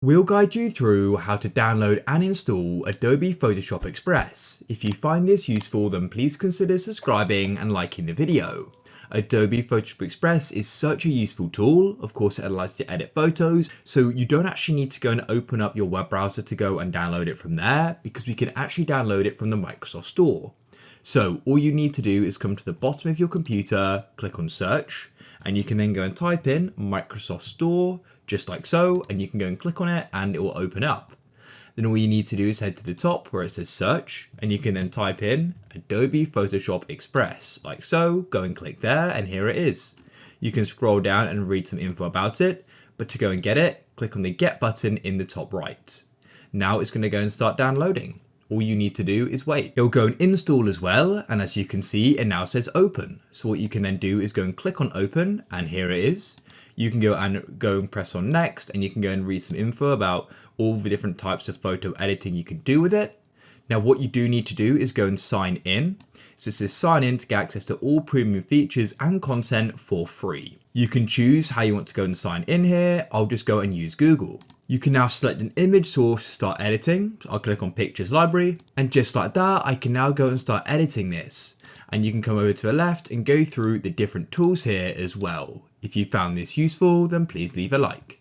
We'll guide you through how to download and install Adobe Photoshop Express. If you find this useful, then please consider subscribing and liking the video. Adobe Photoshop Express is such a useful tool. Of course, it allows you to edit photos, so you don't actually need to go and open up your web browser to go and download it from there, because we can actually download it from the Microsoft Store. So all you need to do is come to the bottom of your computer, click on search, and you can then go and type in Microsoft Store, just like so, and you can go and click on it and it will open up. Then all you need to do is head to the top where it says search, and you can then type in Adobe Photoshop Express, like so, go and click there, and here it is. You can scroll down and read some info about it, but to go and get it, click on the Get button in the top right. Now it's going to go and start downloading. All you need to do is wait. It'll go and install as well, and as you can see, it now says open. So what you can then do is go and click on open, and here it is. You can go and press on next, and you can go and read some info about all the different types of photo editing you can do with it. Now what you do need to do is go and sign in. So it says sign in to get access to all premium features and content for free. You can choose how you want to go and sign in here. I'll just go and use Google. You can now select an image source to start editing. I'll click on Pictures Library, and just like that, I can now go and start editing this. And you can come over to the left and go through the different tools here as well. If you found this useful, then please leave a like.